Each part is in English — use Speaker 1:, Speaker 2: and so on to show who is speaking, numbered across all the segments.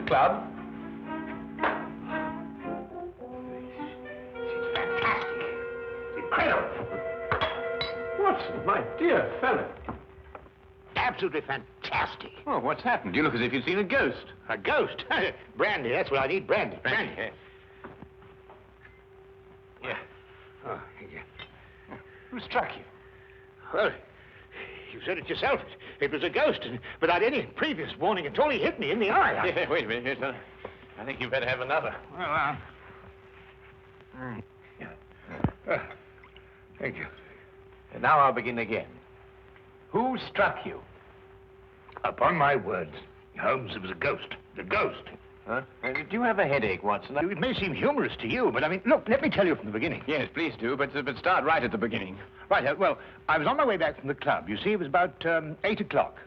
Speaker 1: club.
Speaker 2: It's fantastic. It's incredible.
Speaker 1: Watson, my dear fellow.
Speaker 2: Absolutely fantastic.
Speaker 1: Oh, what's happened? You look as if you'd seen a ghost.
Speaker 2: A ghost? Brandy, that's what I need, brandy.
Speaker 1: Brandy.
Speaker 2: Yeah. Oh, thank you.
Speaker 1: Who struck you?
Speaker 2: Well, you said it yourself. It was a ghost, and without any previous warning at all, he hit me in the eye.
Speaker 1: Yeah, wait a minute. Yes, I think you better have another.
Speaker 2: Well, thank you.
Speaker 1: And now I'll begin again. Who struck you?
Speaker 2: Upon my words, Holmes, it was a ghost. The ghost.
Speaker 1: Huh? Do you have a headache, Watson?
Speaker 2: It may seem humorous to you, but I mean, look, let me tell you from the beginning.
Speaker 1: Yes, please do, but start right at the beginning.
Speaker 2: Right, well, I was on my way back from the club. You see, it was about 8 o'clock.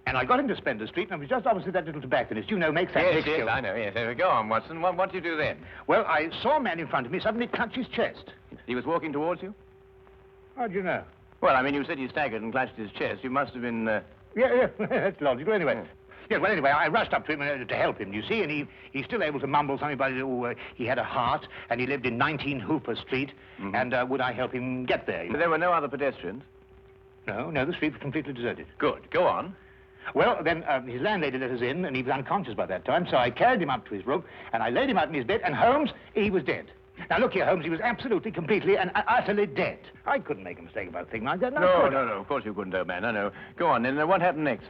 Speaker 2: And I got into Spender Street, and I was just opposite that little tobacconist. You know, makes that big
Speaker 1: Yes, I know, yes. Go on, Watson. What did you do then?
Speaker 2: Well, I saw a man in front of me suddenly clutch his chest.
Speaker 1: He was walking towards you?
Speaker 2: How do you know?
Speaker 1: Well, I mean, you said he staggered and clutched his chest. You must have been...
Speaker 2: Yeah, that's logical. Anyway, well, anyway, I rushed up to him to help him, you see, and he's still able to mumble something about he had a heart, and he lived in 19 Hooper Street, and would I help him get there?
Speaker 1: But there were no other pedestrians?
Speaker 2: No, the street was completely deserted.
Speaker 1: Good. Go on.
Speaker 2: Well, then his landlady let us in, and he was unconscious by that time, so I carried him up to his room, and I laid him out in his bed, and Holmes, he was dead. Now, look here, Holmes, he was absolutely, completely, and utterly dead. I couldn't make a mistake about a thing like that.
Speaker 1: No, of course you couldn't, old man, I know. Go on, then, what happened next?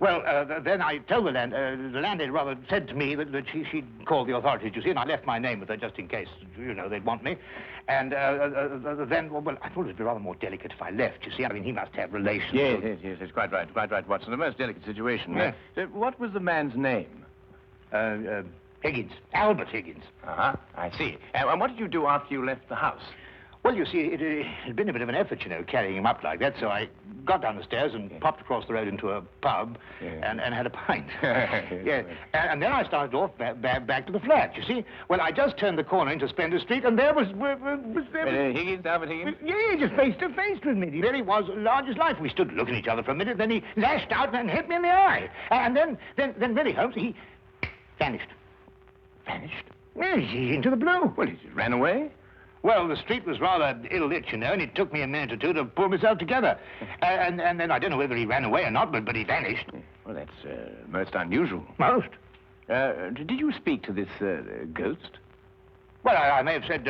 Speaker 2: Well, then I told the landlady rather said to me that she'd called the authorities, you see, and I left my name with her just in case, you know, they'd want me. And then, well, I thought it would be rather more delicate if I left, you see. I mean, he must have relations.
Speaker 1: Yes, it's quite right, Watson. A most delicate situation.
Speaker 2: Yeah.
Speaker 1: What was the man's name?
Speaker 2: Higgins. Albert Higgins.
Speaker 1: Uh-huh, I see. And what did you do after you left the house?
Speaker 2: Well, you see, it had been a bit of an effort, you know, carrying him up like that, so I got down the stairs and popped across the road into a pub and had a pint. Yeah. And then I started off back to the flat, you see. Well, I just turned the corner into Spender Street, and there was
Speaker 1: Higgins, Albert Higgins?
Speaker 2: Yeah, just face to face with me. He really was large as life. We stood looking at each other for a minute, then he lashed out and hit me in the eye. And then really, Holmes, he vanished.
Speaker 1: Vanished?
Speaker 2: Yes, into the blue.
Speaker 1: Well, he ran away?
Speaker 2: Well, the street was rather ill-lit, you know, and it took me a minute or two to pull myself together. And then I don't know whether he ran away or not, but he vanished.
Speaker 1: Well, that's most unusual.
Speaker 2: Most?
Speaker 1: Did you speak to this ghost?
Speaker 2: Well, I may have said,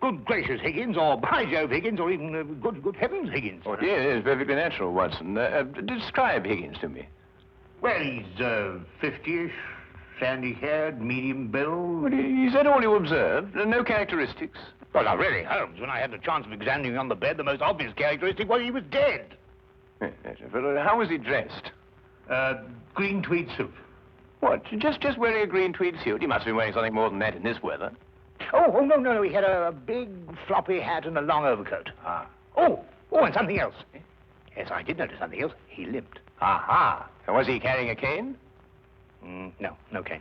Speaker 2: good gracious, Higgins, or by Jove, Higgins, or even good heavens, Higgins.
Speaker 1: Oh, dear, it is perfectly natural, Watson. Describe Higgins to me.
Speaker 2: Well, he's 50-ish. Sandy-haired, medium build.
Speaker 1: Well, is that all you observed? No characteristics?
Speaker 2: Well, now, really, Holmes, when I had the chance of examining him on the bed, the most obvious characteristic was he was dead.
Speaker 1: Yes, well, how was he dressed?
Speaker 2: Green tweed suit.
Speaker 1: What, just wearing a green tweed suit? He must have been wearing something more than that in this weather.
Speaker 2: Oh, no, he had a big floppy hat and a long overcoat.
Speaker 1: Ah.
Speaker 2: Oh, and something else. Yes, I did notice something else. He limped.
Speaker 1: Aha. And was he carrying a cane?
Speaker 2: No cane.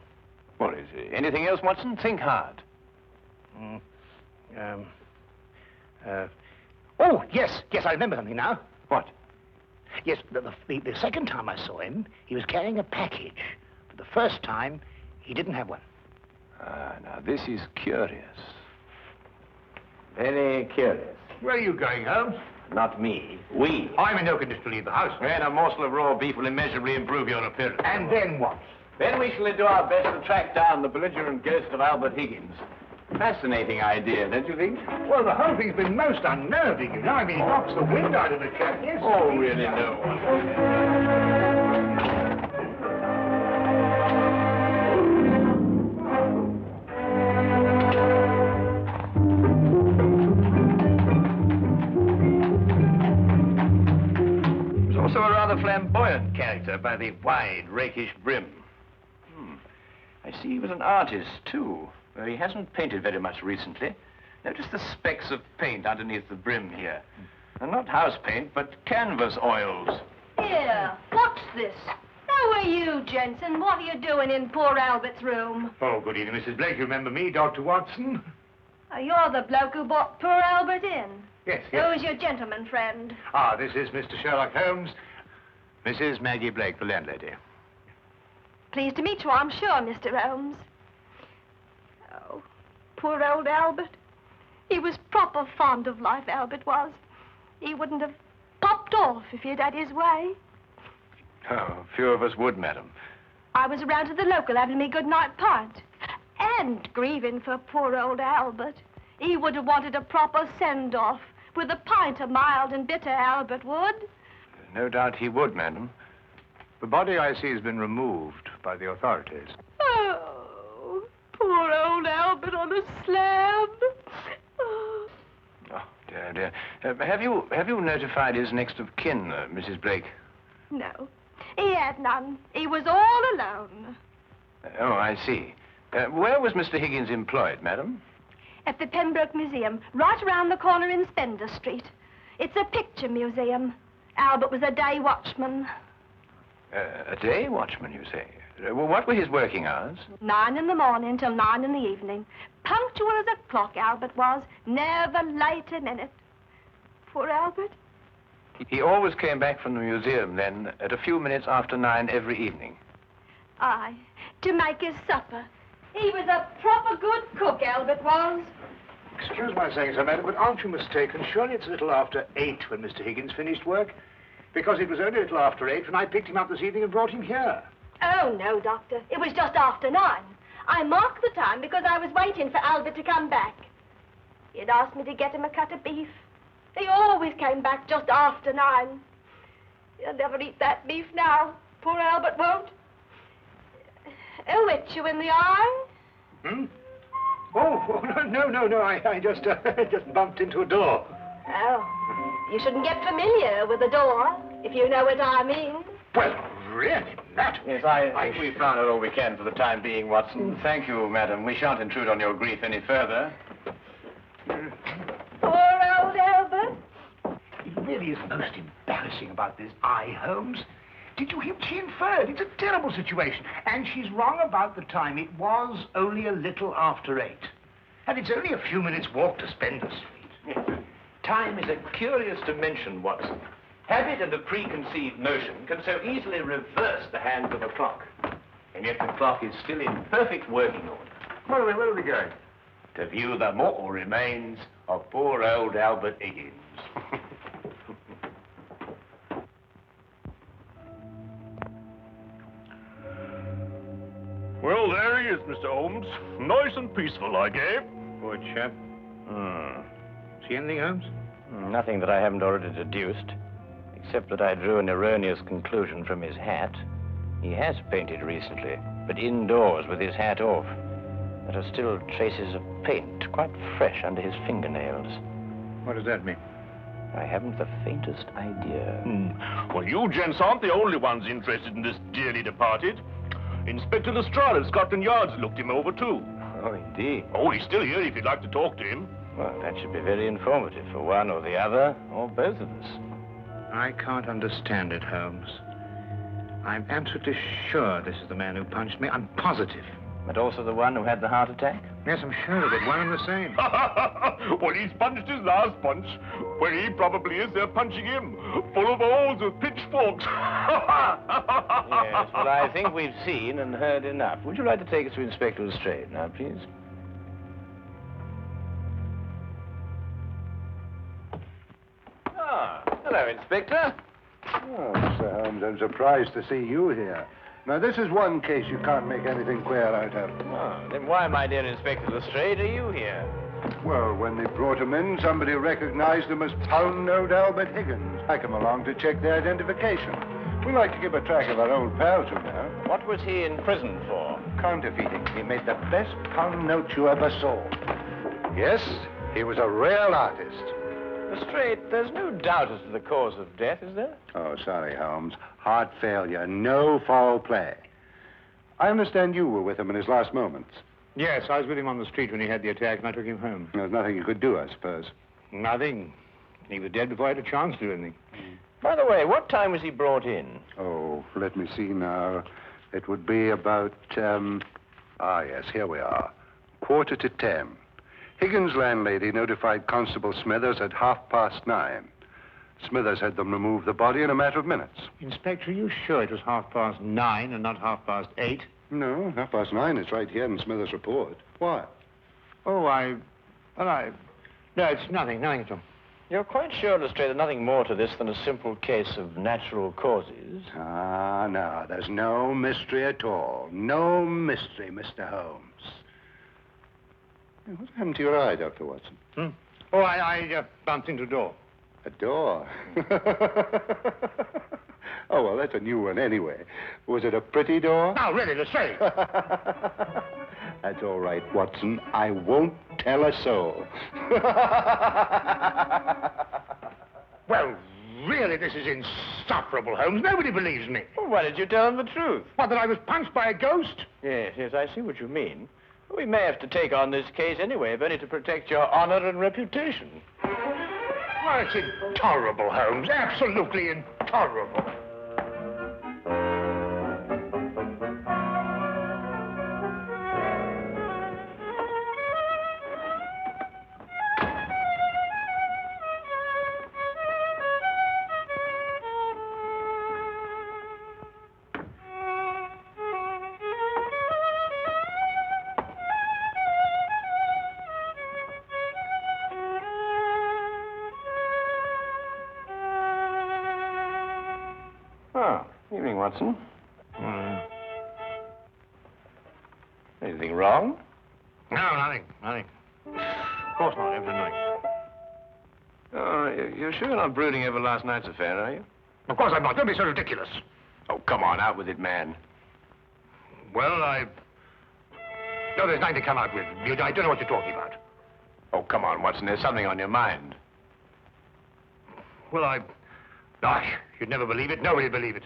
Speaker 1: Well, is anything else, Watson? Think hard.
Speaker 2: Oh, yes, I remember something now.
Speaker 1: What?
Speaker 2: Yes, the second time I saw him, he was carrying a package. For the first time, he didn't have one.
Speaker 1: Now this is curious. Very curious.
Speaker 2: Where are you going, Holmes?
Speaker 1: Not me. We.
Speaker 2: I'm in no condition to leave the house.
Speaker 1: And a morsel of raw beef will immeasurably improve your appearance.
Speaker 2: And then what?
Speaker 1: Then we shall do our best to track down the belligerent ghost of Albert Higgins. Fascinating idea, don't you think?
Speaker 2: Well, the whole thing's been most unnerving, you know. I mean, it knocks the wind out of the chap, yes?
Speaker 1: Oh, really, no. He was also a rather flamboyant character by the wide, rakish brim. I see he was an artist, too. Well, he hasn't painted very much recently. Notice the specks of paint underneath the brim here. And not house paint, but canvas oils.
Speaker 3: Here, what's this? How are you, Jensen? What are you doing in poor Albert's room?
Speaker 2: Oh, good evening, Mrs. Blake. You remember me, Dr. Watson?
Speaker 3: You're the bloke who brought poor Albert in.
Speaker 2: Yes.
Speaker 3: Who's your gentleman friend?
Speaker 2: This is Mr. Sherlock Holmes. Mrs. Maggie Blake, the landlady.
Speaker 3: Pleased to meet you, I'm sure, Mr. Holmes. Oh, poor old Albert. He was proper fond of life, Albert was. He wouldn't have popped off if he'd had his way.
Speaker 1: Oh, few of us would, madam.
Speaker 3: I was around to the local having me good night pint. And grieving for poor old Albert. He would have wanted a proper send-off. With a pint of mild and bitter, Albert would.
Speaker 1: No doubt he would, madam.
Speaker 2: The body, I see, has been removed by the authorities.
Speaker 3: Oh, poor old Albert on a slab. Oh,
Speaker 1: dear, dear. Have you notified his next of kin, Mrs. Blake?
Speaker 3: no, he had none. He was all alone.
Speaker 1: Oh, I see. Where was Mr. Higgins employed, madam?
Speaker 3: At the Pembroke Museum, right around the corner in Spender Street. It's a picture museum. Albert was a day watchman.
Speaker 1: A day watchman, you say? What were his working hours?
Speaker 3: 9 in the morning till 9 in the evening. Punctual as a clock, Albert was. Never late a minute. Poor Albert.
Speaker 1: He always came back from the museum, then, at a few minutes after 9 every evening.
Speaker 3: Aye, to make his supper. He was a proper good cook, Albert was.
Speaker 2: Excuse my saying so, madam, but aren't you mistaken? Surely it's a little after 8 when Mr. Higgins finished work? Because it was only a little after 8 when I picked him up this evening and brought him here.
Speaker 3: Oh, no, Doctor. It was just after 9. I marked the time because I was waiting for Albert to come back. He had asked me to get him a cut of beef. He always came back just after 9. He'll never eat that beef now. Poor Albert won't. He'll hit you in the eye.
Speaker 2: Hmm? Oh, no. I just bumped into a door.
Speaker 3: Oh, you shouldn't get familiar with the door, if you know what I mean.
Speaker 2: Well, really, that...
Speaker 1: Yes, I think we've found out all we can for the time being, Watson. Thank you, madam. We shan't intrude on your grief any further.
Speaker 3: Poor old Albert.
Speaker 2: It really is most embarrassing about this eye, Holmes. Did you hear what she inferred? It's a terrible situation. And she's wrong about the time. It was only a little after 8. And it's only a few minutes' walk to Spender Street.
Speaker 1: Yes. Time is a curious dimension, Watson. Habit and a preconceived notion can so easily reverse the hands of a clock. And yet the clock is still in perfect working order.
Speaker 2: Where are we going?
Speaker 1: To view the mortal remains of poor old Albert Higgins.
Speaker 4: Well, there he is, Mr. Holmes. Nice and peaceful, I gave.
Speaker 2: Poor chap. See anything, Holmes?
Speaker 1: Nothing that I haven't already deduced, except that I drew an erroneous conclusion from his hat. He has painted recently, but indoors with his hat off. There are still traces of paint, quite fresh under his fingernails.
Speaker 2: What does that mean?
Speaker 1: I haven't the faintest idea.
Speaker 4: Well, you gents aren't the only ones interested in this dearly departed. Inspector Lestrade of Scotland Yard's looked him over, too.
Speaker 1: Oh, indeed.
Speaker 4: Oh, he's still here if you'd like to talk to him.
Speaker 1: Well, that should be very informative for one or the other, or both of us.
Speaker 2: I can't understand it, Holmes. I'm absolutely sure this is the man who punched me. I'm positive.
Speaker 1: But also the one who had the heart attack?
Speaker 2: Yes, I'm sure of it. One and the same.
Speaker 4: Well, he's punched his last punch. Where he probably is, they're punching him. Full of holes with pitchforks.
Speaker 1: Yes, well, I think we've seen and heard enough. Would you like to take us to Inspector Lestrade now, please? Ah, hello, Inspector.
Speaker 5: Oh, Mr. Holmes, I'm surprised to see you here. Now, this is one case you can't make anything queer out of.
Speaker 1: Oh, then why, my dear Inspector Lestrade, are you here?
Speaker 5: Well, when they brought him in, somebody recognized him as Pound Note Albert Higgins. I come along to check their identification. We like to keep a track of our old pals, you know.
Speaker 1: What was he in prison for?
Speaker 5: Counterfeiting. He made the best pound note you ever saw. Yes, he was a real artist.
Speaker 1: Lestrade, there's no doubt as to the cause of death, is there?
Speaker 5: Oh, sorry, Holmes. Heart failure, no foul play. I understand you were with him in his last moments.
Speaker 2: Yes, I was with him on the street when he had the attack, and I took him home.
Speaker 5: There's nothing you could do, I suppose.
Speaker 2: Nothing. He was dead before I had a chance to do anything.
Speaker 1: By the way, what time was he brought in?
Speaker 5: Oh, let me see now. It would be about, yes, here we are. 9:45. Higgins' landlady notified Constable Smithers at 9:30. Smithers had them remove the body in a matter of minutes.
Speaker 2: Inspector, are you sure it was 9:30 and not 8:30?
Speaker 5: No, 9:30. It's right here in Smithers' report. Why?
Speaker 2: Oh, no, it's nothing at all.
Speaker 1: You're quite sure, Lestrade, there's nothing more to this than a simple case of natural causes?
Speaker 5: Ah, no, there's no mystery at all. No mystery, Mr. Holmes. Hey, what happened to your eye, Dr. Watson?
Speaker 2: Oh, I bumped into a door.
Speaker 5: A door? Oh, well, that's a new one anyway. Was it a pretty door?
Speaker 2: No, really, Lestrade.
Speaker 5: That's all right, Watson. I won't tell a soul.
Speaker 2: Well, really, this is insufferable, Holmes. Nobody believes me.
Speaker 1: Well, why did you tell them the truth?
Speaker 2: What, that I was punched by a ghost?
Speaker 1: Yes, I see what you mean. We may have to take on this case anyway, if only to protect your honor and reputation.
Speaker 2: Well, it's intolerable, Holmes. Absolutely intolerable.
Speaker 1: Evening, Watson. Anything wrong?
Speaker 2: No, nothing. Of course not, everything.
Speaker 1: Oh, you're sure you're not brooding over last night's affair, are you?
Speaker 2: Of course I'm not. Don't be so ridiculous.
Speaker 1: Oh, come on, out with it, man.
Speaker 2: Well, No, there's nothing to come out with. I don't know what you're talking about.
Speaker 1: Oh, come on, Watson, there's something on your mind.
Speaker 2: Well, Gosh, you'd never believe it. Nobody'd believe it.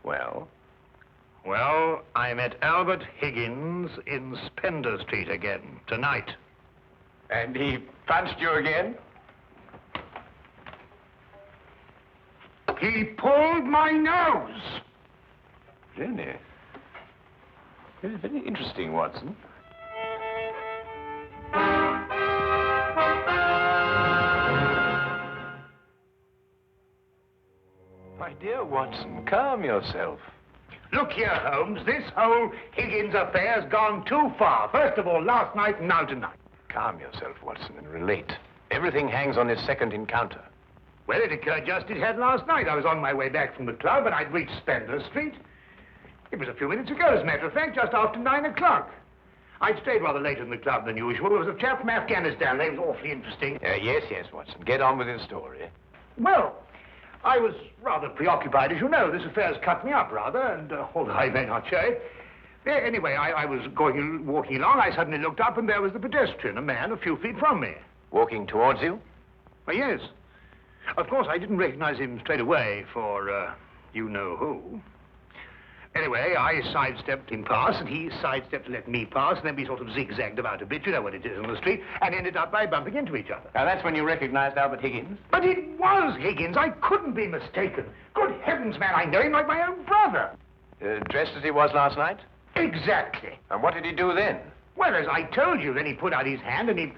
Speaker 1: Well?
Speaker 2: Well, I met Albert Higgins in Spender Street again, tonight.
Speaker 1: And he punched you again?
Speaker 2: He pulled my nose!
Speaker 1: Really? Very interesting, Watson. My dear Watson, calm yourself.
Speaker 2: Look here, Holmes. This whole Higgins affair's gone too far. First of all, last night, and now tonight.
Speaker 1: Calm yourself, Watson, and relate. Everything hangs on this second encounter.
Speaker 2: Well, it occurred just as it had last night. I was on my way back from the club, and I'd reached Spender Street. It was a few minutes ago, as a matter of fact, just after 9 o'clock. I'd stayed rather later in the club than usual. There was a chap from Afghanistan. They was awfully interesting.
Speaker 1: Yes, Watson. Get on with your story.
Speaker 2: Well, I was rather preoccupied, as you know. This affair's cut me up, rather, and although I may not show it. Anyway, I was walking along. I suddenly looked up, and there was the pedestrian, a man a few feet from me.
Speaker 1: Walking towards you?
Speaker 2: Well, yes. Of course, I didn't recognize him straight away for, you know who. Anyway, I sidestepped him past, and he sidestepped to let me pass, and then we sort of zigzagged about a bit, you know what it is on the street, and ended up by bumping into each other.
Speaker 1: Now, that's when you recognized Albert Higgins?
Speaker 2: But it was Higgins. I couldn't be mistaken. Good heavens, man, I know him like my own brother.
Speaker 1: Dressed as he was last night?
Speaker 2: Exactly.
Speaker 1: And what did he do then?
Speaker 2: Well, as I told you, then he put out his hand, and he...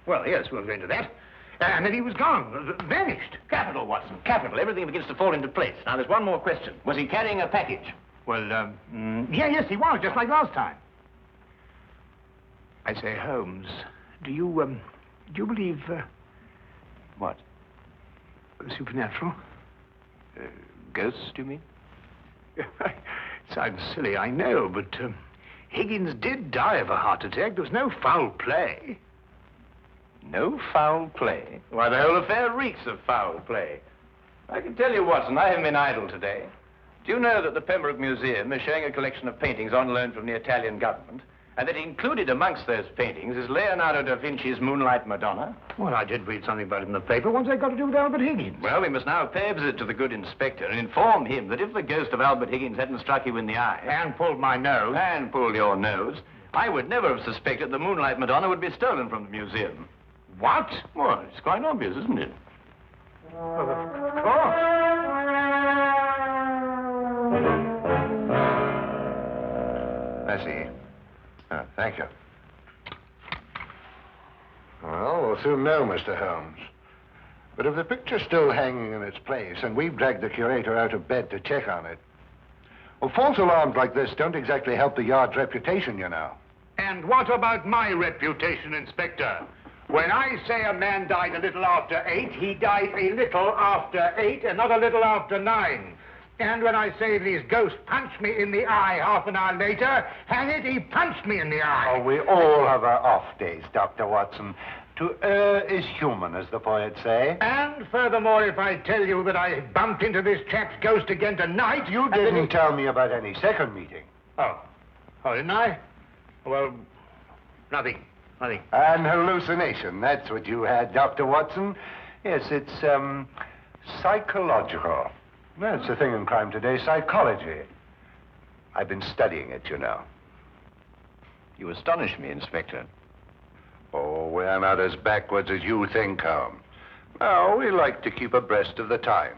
Speaker 2: Well, yes, we'll go into that. And then he was gone, vanished.
Speaker 1: Capital, Watson, capital. Everything begins to fall into place. Now, there's one more question. Was he carrying a package?
Speaker 2: Well, yes, he was, just like last time. I say, Holmes, do you believe,
Speaker 1: What?
Speaker 2: Supernatural?
Speaker 1: Ghosts, do you mean?
Speaker 2: Sounds silly, I know, but, Higgins did die of a heart attack. There was no foul play.
Speaker 1: No foul play? Why, the whole affair reeks of foul play. I can tell you, Watson, I haven't been idle today. Do you know that the Pembroke Museum is showing a collection of paintings on loan from the Italian government, and that included amongst those paintings is Leonardo da Vinci's Moonlight Madonna?
Speaker 2: Well, I did read something about it in the paper. What's that got to do with Albert Higgins?
Speaker 1: Well, we must now pay a visit to the good inspector and inform him that if the ghost of Albert Higgins hadn't struck you in the eye...
Speaker 2: And pulled my nose.
Speaker 1: And pulled your nose, I would never have suspected the Moonlight Madonna would be stolen from the museum.
Speaker 2: What?
Speaker 1: Well, it's quite obvious, isn't it?
Speaker 2: Well, of course.
Speaker 5: I see. Oh, thank you. Well, we'll soon know, Mr. Holmes. But if the picture's still hanging in its place, and we've dragged the curator out of bed to check on it, well, false alarms like this don't exactly help the yard's reputation, you know.
Speaker 2: And what about my reputation, Inspector? When I say a man died a little after 8, he died a little after 8 and not a little after 9. And when I say these ghosts punched me in the eye half an hour later, hang it, he punched me in the eye.
Speaker 5: Oh, we all have our off days, Dr. Watson. To err is human, as the poets say.
Speaker 2: And furthermore, if I tell you that I bumped into this chap's ghost again tonight,
Speaker 5: You didn't tell me about any second meeting.
Speaker 2: Oh, didn't I? Well, nothing.
Speaker 5: An hallucination, that's what you had, Dr. Watson. Yes, it's, psychological. That's the thing in crime today, psychology. I've been studying it, you know.
Speaker 1: You astonish me, Inspector.
Speaker 5: Oh, we're not as backwards as you think, Holmes. No, we like to keep abreast of the times.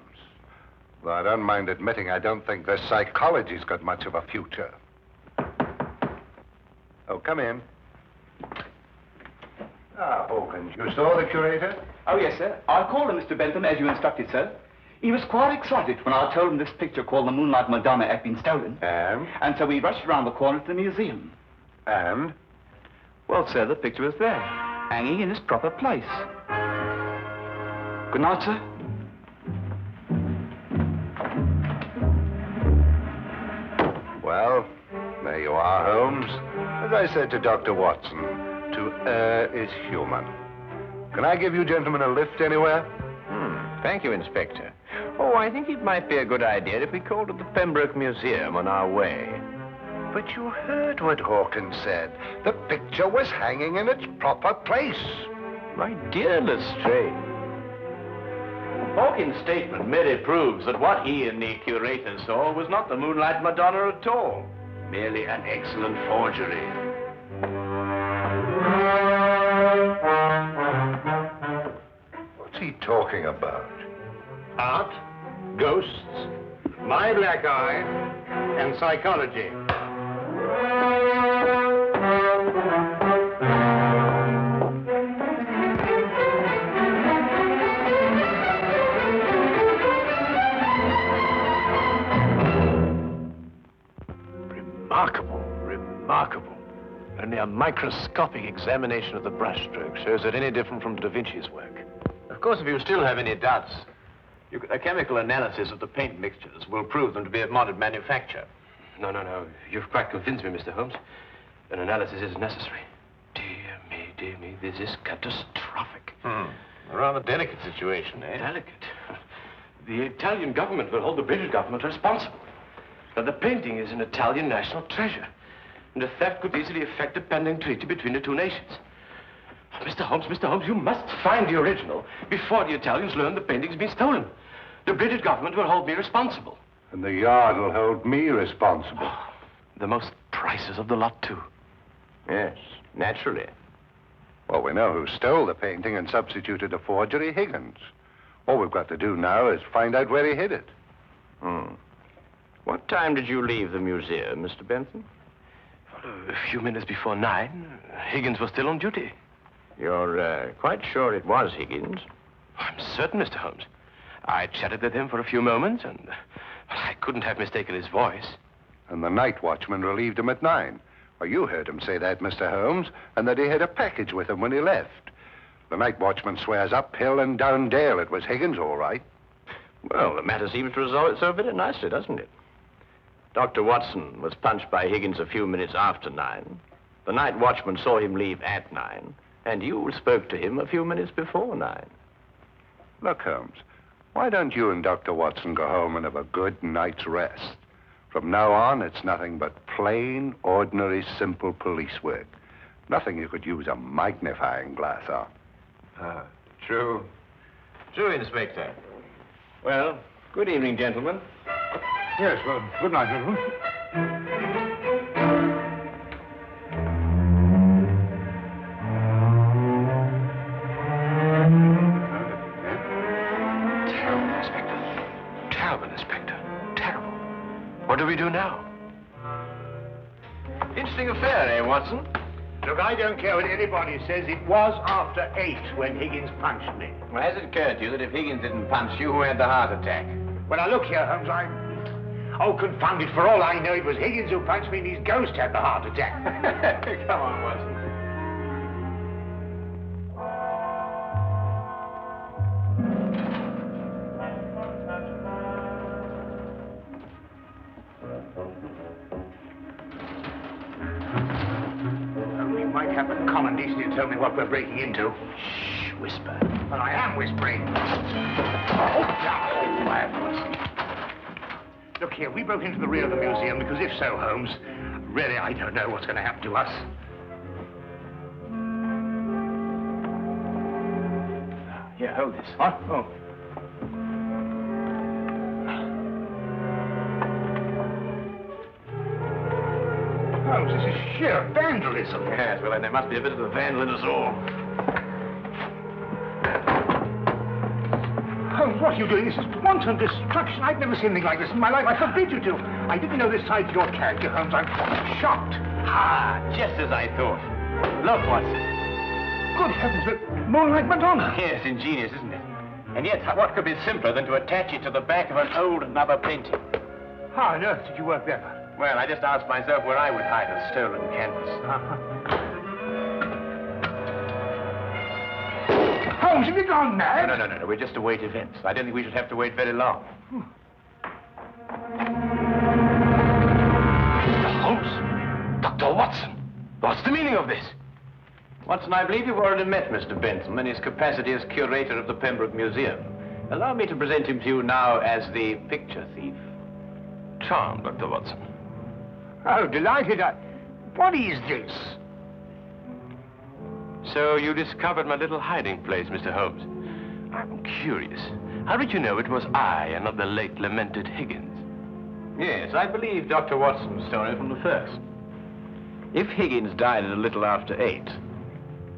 Speaker 5: Though I don't mind admitting I don't think the psychology's got much of a future. Oh, come in. Ah, Hawkins, you saw the curator?
Speaker 6: Oh, yes, sir. I called him, Mr. Bentham, as you instructed, sir. He was quite excited when I told him this picture called The Moonlight Madonna had been stolen. And so we rushed around the corner to the museum.
Speaker 5: And?
Speaker 1: Well, sir, the picture was there, hanging in its proper place.
Speaker 6: Good night, sir.
Speaker 5: Well, there you are, Holmes. As I said to Dr. Watson, to err is human. Can I give you gentlemen a lift anywhere?
Speaker 1: Thank you, Inspector. Oh, I think it might be a good idea if we called at the Pembroke Museum on our way.
Speaker 5: But you heard what Hawkins said. The picture was hanging in its proper place.
Speaker 1: My dear Lestrade, Hawkins' statement merely proves that what he and the curator saw was not the Moonlight Madonna at all. Merely an excellent forgery.
Speaker 5: What's he talking about?
Speaker 2: Art, ghosts, my black eye, and psychology.
Speaker 4: Remarkable. Only a microscopic examination of the brushstroke shows it any different from Da Vinci's work.
Speaker 1: Of course, if you still have any doubts, a chemical analysis of the paint mixtures will prove them to be of modern manufacture.
Speaker 7: No. You've quite convinced me, Mr. Holmes. An analysis is necessary. Dear me, this is catastrophic.
Speaker 4: A rather delicate situation, eh?
Speaker 7: Delicate? The Italian government will hold the British government responsible. Now, the painting is an Italian national treasure, and a theft could easily affect the pending treaty between the two nations. Mr. Holmes, you must find the original before the Italians learn the painting's been stolen. The British government will hold me responsible.
Speaker 5: And the yard will hold me responsible.
Speaker 7: The most priceless of the lot, too.
Speaker 1: Yes, naturally.
Speaker 5: Well, we know who stole the painting and substituted a forgery, Higgins. All we've got to do now is find out where he hid it.
Speaker 1: What time did you leave the museum, Mr. Bentham?
Speaker 7: A few minutes before 9. Higgins was still on duty.
Speaker 1: You're quite sure it was Higgins?
Speaker 7: I'm certain, Mr. Holmes. I chatted with him for a few moments, and I couldn't have mistaken his voice.
Speaker 5: And the night watchman relieved him at 9. Well, you heard him say that, Mr. Holmes, and that he had a package with him when he left. The night watchman swears up hill and down dale it was Higgins, all right.
Speaker 1: Well, the matter seems to resolve itself very nicely, doesn't it? Dr. Watson was punched by Higgins a few minutes after 9. The night watchman saw him leave at 9. And you spoke to him a few minutes before 9.
Speaker 5: Look, Holmes, why don't you and Dr. Watson go home and have a good night's rest? From now on, it's nothing but plain, ordinary, simple police work. Nothing you could use a magnifying glass on.
Speaker 1: True. True, Inspector. Well, good evening, gentlemen.
Speaker 2: Yes, well, good night, gentlemen.
Speaker 7: Terrible, Inspector. Terrible, Inspector. Terrible. What do we do now?
Speaker 1: Interesting affair, eh, Watson?
Speaker 2: Look, I don't care what anybody says. It was after 8 when Higgins punched me.
Speaker 1: Well, has it occurred to you that if Higgins didn't punch you, who had the heart attack?
Speaker 2: Well, now, look here, Holmes, Oh, confound it, for all I know, it was Higgins who punched me and his ghost had the heart attack.
Speaker 1: Come on, Watson.
Speaker 2: We might have the common decency to tell me what we're breaking into.
Speaker 1: Shh, whisper.
Speaker 2: Well, I am whispering. Oh, now, quiet, Watson. Look here, we broke into the rear of the museum because if so, Holmes, really, I don't know what's going to happen to us.
Speaker 1: Here, hold this.
Speaker 2: What? Oh. Holmes, this is sheer vandalism.
Speaker 1: Yes, well, then there must be a bit of a vandal in us all.
Speaker 2: Holmes, what are you doing? This is wanton destruction. I've never seen anything like this in my life. I forbid you to. I didn't know this side to your character, Holmes. I'm shocked.
Speaker 1: Ah, just as I thought. Look, Watson.
Speaker 2: Good heavens, the Moonlight Madonna.
Speaker 1: Yes, ingenious, isn't it? And yet, what could be simpler than to attach it to the back of an old mother painting?
Speaker 2: How on earth did you work that out?
Speaker 1: Well, I just asked myself where I would hide a stolen canvas.
Speaker 2: Holmes, have you gone mad?
Speaker 1: No. We just await events. I don't think we should have to wait very long. Holmes! Dr. Watson! What's the meaning of this? Watson, I believe you've already met Mr. Bentham in his capacity as curator of the Pembroke Museum. Allow me to present him to you now as the picture thief. Charmed, Dr. Watson.
Speaker 2: Oh, delighted. What is this?
Speaker 7: So you discovered my little hiding place, Mr. Holmes. I'm curious. How did you know it was I and not the late lamented Higgins?
Speaker 1: Yes, I believe Dr. Watson's story from the first. If Higgins died at a little after 8,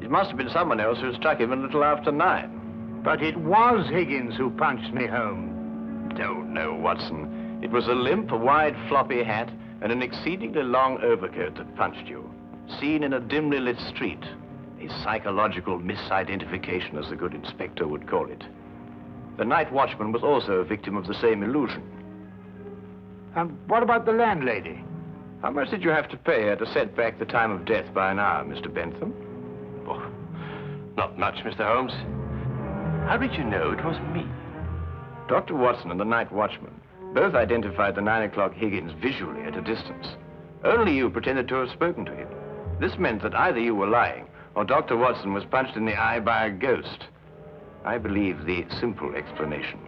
Speaker 1: it must have been someone else who struck him a little after 9.
Speaker 2: But it was Higgins who punched me home.
Speaker 1: Don't know, Watson. It was a limp, a wide, floppy hat, and an exceedingly long overcoat that punched you, seen in a dimly lit street. A psychological misidentification, as the good inspector would call it. The night watchman was also a victim of the same illusion.
Speaker 2: And what about the landlady?
Speaker 1: How much did you have to pay her to set back the time of death by an hour, Mr. Bentham?
Speaker 7: Oh, not much, Mr. Holmes. How did you know it was me?
Speaker 1: Dr. Watson and the night watchman both identified the 9 o'clock Higgins visually at a distance. Only you pretended to have spoken to him. This meant that either you were lying or Dr. Watson was punched in the eye by a ghost. I believe the simple explanation.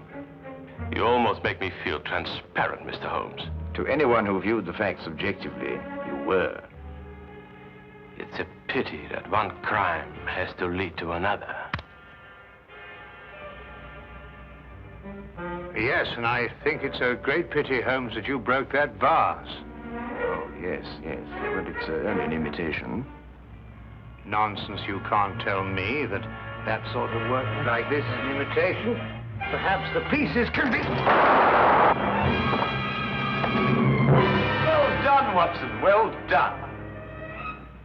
Speaker 7: You almost make me feel transparent, Mr. Holmes.
Speaker 1: To anyone who viewed the facts objectively, you were.
Speaker 7: It's a pity that one crime has to lead to another.
Speaker 2: Yes, and I think it's a great pity, Holmes, that you broke that vase.
Speaker 1: Oh, yes. But it's only an imitation.
Speaker 2: Nonsense, you can't tell me that that sort of work like this is an imitation. Perhaps the pieces can be...
Speaker 1: Well done, Watson, well done.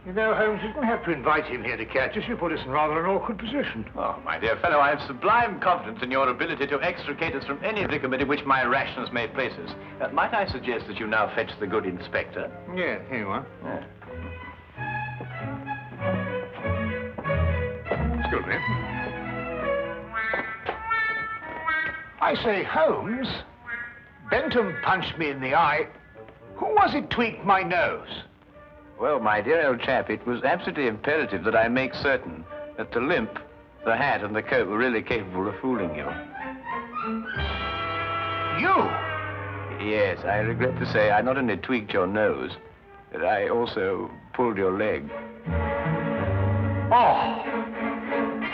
Speaker 2: You know, Holmes, you didn't have to invite him here to catch us. You put us in rather an awkward position.
Speaker 1: Oh, my dear fellow, I have sublime confidence in your ability to extricate us from any predicament in which my rashness may place us. Might I suggest that you now fetch the good inspector?
Speaker 2: Yeah, here you are.
Speaker 1: Yeah.
Speaker 2: Excuse me. I say, Holmes, Bentham punched me in the eye. Who was it tweaked my nose?
Speaker 1: Well, my dear old chap, it was absolutely imperative that I make certain that the limp, the hat, and the coat were really capable of fooling you.
Speaker 2: You?
Speaker 1: Yes, I regret to say I not only tweaked your nose, but I also pulled your leg.
Speaker 2: Oh!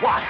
Speaker 2: What